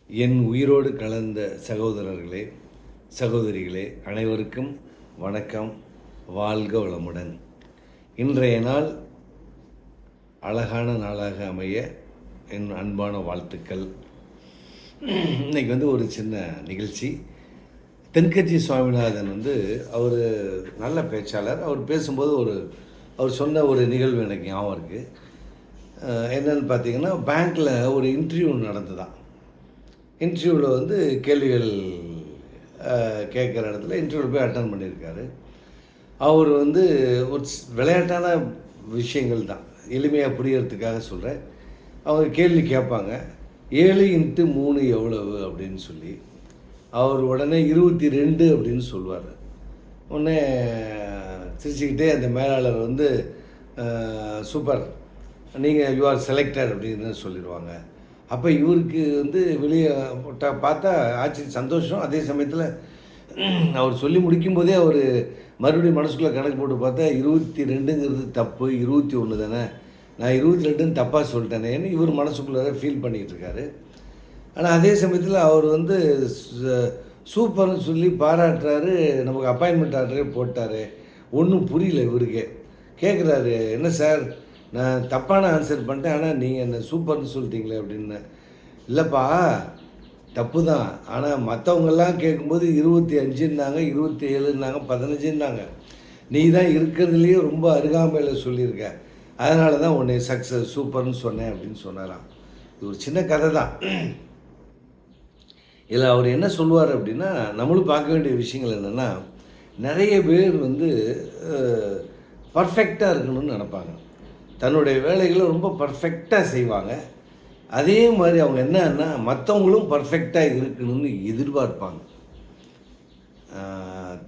என் உயிரோடு கலந்த சகோதரர்களே, சகோதரிகளே அனைவருக்கும் வணக்கம். வாழ்க வளமுடன். இன்றைய நாள் அழகான நாளாக அமைய என் அன்பான வாழ்த்துக்கள். இன்றைக்கி ஒரு சின்ன நிகழ்ச்சி. தென்கட்சி சுவாமிநாதன் அவர் நல்ல பேச்சாளர். அவர் பேசும்போது அவர் சொன்ன ஒரு நிகழ்வு எனக்கு ஞாபகம் இருக்குது. என்னென்னு பார்த்தீங்கன்னா, பேங்க்கில் ஒரு இன்டர்வியூ நடந்துதான். இன்டர்வியூவில் கேள்விகள் கேட்குற இடத்துல இன்டர்வியூவில் போய் அட்டன் பண்ணியிருக்காரு. அவர் ஒரு விளையாட்டான விஷயங்கள் தான், எளிமையாக புரியறதுக்காக சொல்கிறேன். அவங்க கேள்வி கேட்பாங்க, 7x3 எவ்வளவு அப்படின்னு சொல்லி. அவர் உடனே 22 அப்படின்னு சொல்லுவார். உடனே சிரிச்சுக்கிட்டே அந்த மேலாளர் சூப்பர், நீங்கள் யூ ஆர் செலக்டட் அப்படின்னு சொல்லிடுவாங்க. அப்போ இவருக்கு வெளியே பார்த்தா சந்தோஷம். அதே சமயத்தில் அவர் சொல்லி முடிக்கும்போதே அவர் மறுபடியும் மனசுக்குள்ளே கணக்கு போட்டு பார்த்தா 22ங்கிறது தப்பு, 21 தானே, நான் 22ன்னு தப்பாக சொல்லிட்டேனேன்னு இவர் மனசுக்குள்ளே ஃபீல் பண்ணிக்கிட்டு இருக்காரு. ஆனால் அதே சமயத்தில் அவர் சூப்பர்னு சொல்லி பாராட்டுறாரு. நமக்கு அப்பாயின்மெண்ட் ஆர்டரே போட்டார். ஒன்றும் புரியல இவருக்கே. கேட்குறாரு, என்ன சார், நான் தப்பான ஆன்சர் பண்ணிட்டேன், ஆனால் நீங்கள் என்ன சூப்பர்னு சொல்லிட்டீங்களே அப்படின்னு. இல்லைப்பா, தப்பு தான். ஆனால் மற்றவங்கெல்லாம் கேட்கும்போது 25ன்னாங்க, 27ன்னாங்க, 15ன்னாங்க. நீ தான் இருக்கிறதுலையே ரொம்ப அருகாமையில் சொல்லியிருக்க, அதனால தான் உன்னை சக்ஸஸ் சூப்பர்னு சொன்னேன் அப்படின்னு சொன்னாராம். இது ஒரு சின்ன கதை தான். இதில் அவர் என்ன சொல்லுவார் அப்படின்னா, நம்மளும் பார்க்க வேண்டிய விஷயங்கள் என்னென்னா, நிறைய பேர் பர்ஃபெக்டாக இருக்கணும்னு நினப்பாங்க. தன்னுடைய வேலைகளை ரொம்ப பர்ஃபெக்டாக செய்வாங்க. அதே மாதிரி அவங்க என்னன்னா, மற்றவங்களும் பர்ஃபெக்டாக இருக்கணும்னு எதிர்பார்ப்பாங்க.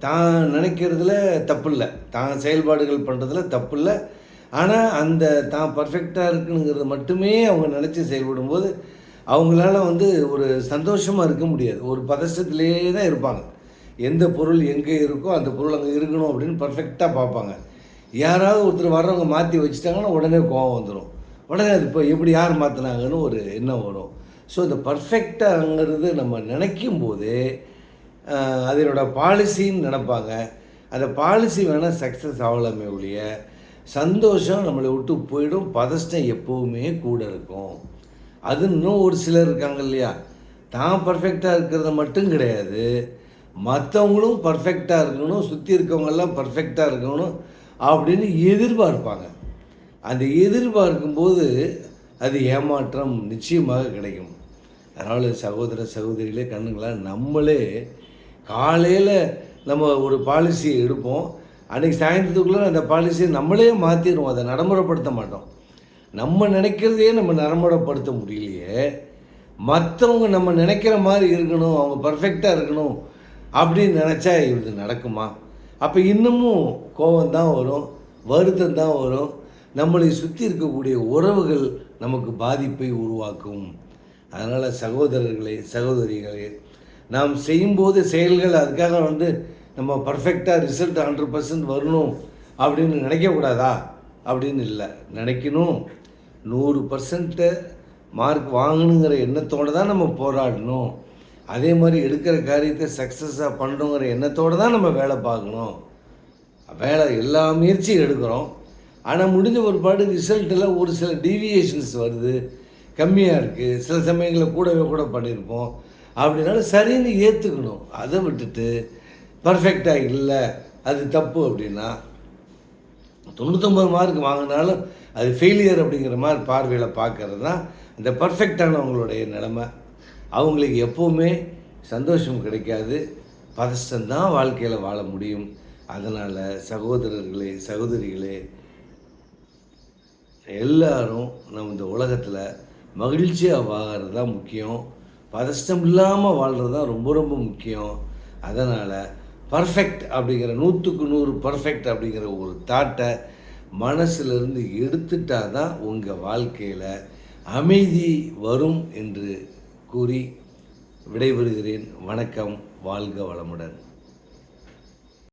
தான் நினைக்கிறதுல தப்பு இல்லை, தான் செயல்பாடுகள் பண்ணுறதுல தப்பு இல்லை. ஆனால் அந்த தான் பர்ஃபெக்டாக இருக்குனுங்கிறத மட்டுமே அவங்க நினச்சி செயல்படும்போது அவங்களால ஒரு சந்தோஷமாக இருக்க முடியாது. ஒரு பதஷ்டத்திலே தான் இருப்பாங்க. எந்த பொருள் எங்கே இருக்கோ அந்த பொருள் அங்கே இருக்கணும் அப்படின்னு பர்ஃபெக்டாக பார்ப்பாங்க. யாராவது ஒருத்தர் வர்றவங்க மாற்றி வச்சுட்டாங்கன்னா உடனே கோவம் வந்துடும். உடனே அது இப்போ எப்படி யார் மாற்றினாங்கன்னு ஒரு எண்ணம் வரும். ஸோ இந்த பர்ஃபெக்டாங்கிறது நம்ம நினைக்கும் போதே அதனோட பாலிசின்னு நினைப்பாங்க. அந்த பாலிசி வேணால் சக்ஸஸ் ஆகலாமே ஒழிய சந்தோஷம் நம்மளை விட்டு போயிடும். பதஷ்டம் எப்போவுமே கூட இருக்கும். அது இன்னும் ஒரு சிலர் இருக்காங்க இல்லையா, தான் பர்ஃபெக்டாக இருக்கிறத மட்டும் கிடையாது, மற்றவங்களும் பர்ஃபெக்டாக இருக்கணும், சுற்றி இருக்கவங்கெல்லாம் பர்ஃபெக்டாக இருக்கணும் அப்படின்னு எதிர்பார்ப்பாங்க. அந்த எதிர்பார்க்கும்போது அது ஏமாற்றம் நிச்சயமாக கிடைக்கும். அதனால் சகோதர சகோதரிகளே, கண்ணுங்களா, நம்மளே காலையில் நம்ம ஒரு பாலிசியை எடுப்போம். அன்றைக்கி சாயந்தரத்துக்குள்ளே அந்த பாலிசியை நம்மளே மாற்றிடுவோம். அதை நடைமுறைப்படுத்த மாட்டோம். நம்ம நினைக்கிறதையே நம்ம நடைமுறைப்படுத்த முடியலையே, மற்றவங்க நம்ம நினைக்கிற மாதிரி இருக்கணும், அவங்க பர்ஃபெக்டாக இருக்கணும் அப்படின்னு நினச்சா இது நடக்குமா? அப்போ இன்னமும் கோபம்தான் வரும், வருத்தம் தான் வரும். நம்மளை சுற்றி இருக்கக்கூடிய உறவுகள் நமக்கு பாதிப்பை உருவாக்கும். அதனால் சகோதரர்களே, சகோதரிகளே, நாம் செய்யும்போது செயல்கள் அதுக்காக நம்ம பர்ஃபெக்டாக ரிசல்ட் 100% வரணும் அப்படின்னு நினைக்கக்கூடாதா அப்படின்னு இல்லை, நினைக்கணும். 100% மார்க் வாங்கணுங்கிற எண்ணத்தோடு தான் நம்ம போராடணும். அதே மாதிரி எடுக்கிற காரியத்தை சக்ஸஸாக பண்ணுறோங்கிற எண்ணத்தோடு தான் நம்ம வேலை பார்க்கணும். எல்லா முயற்சியும் எடுக்கிறோம். ஆனால் முடிஞ்ச ஒரு பாடு ரிசல்ட்டில் ஒரு சில டீவியேஷன்ஸ் வருது, கம்மியாக இருக்குது, சில சமயங்களில் கூட பண்ணியிருப்போம். அப்படின்னாலும் சரின்னு ஏற்றுக்கணும். அதை விட்டுட்டு பர்ஃபெக்டாக இல்லை, அது தப்பு அப்படின்னா 99 மார்க் வாங்கினாலும் அது ஃபெயிலியர் அப்படிங்கிற மாதிரி பார்வையில் பார்க்கறது தான் இந்த பர்ஃபெக்டானவங்களுடைய நிலைமை. அவங்களுக்கு எப்போவுமே சந்தோஷம் கிடைக்காது, பதஷ்டம்தான் வாழ்க்கையில் வாழ முடியும். அதனால் சகோதரர்களே, சகோதரிகளே, எல்லாரும் நம்ம இந்த உலகத்தில் மகிழ்ச்சியாக வாழ்கிறது தான் முக்கியம். பதஷ்டம் இல்லாமல் வாழ்கிறது தான் ரொம்ப ரொம்ப முக்கியம். அதனால் பர்ஃபெக்ட் அப்படிங்கிற 100க்கு 100 பர்ஃபெக்ட் அப்படிங்கிற ஒரு தாட்டை மனசிலிருந்து எடுத்துட்டால் தான் உங்கள் வாழ்க்கையில் அமைதி வரும் என்று கூறி விடைபெறுகிறேன். வணக்கம். வாழ்க வளமுடன்.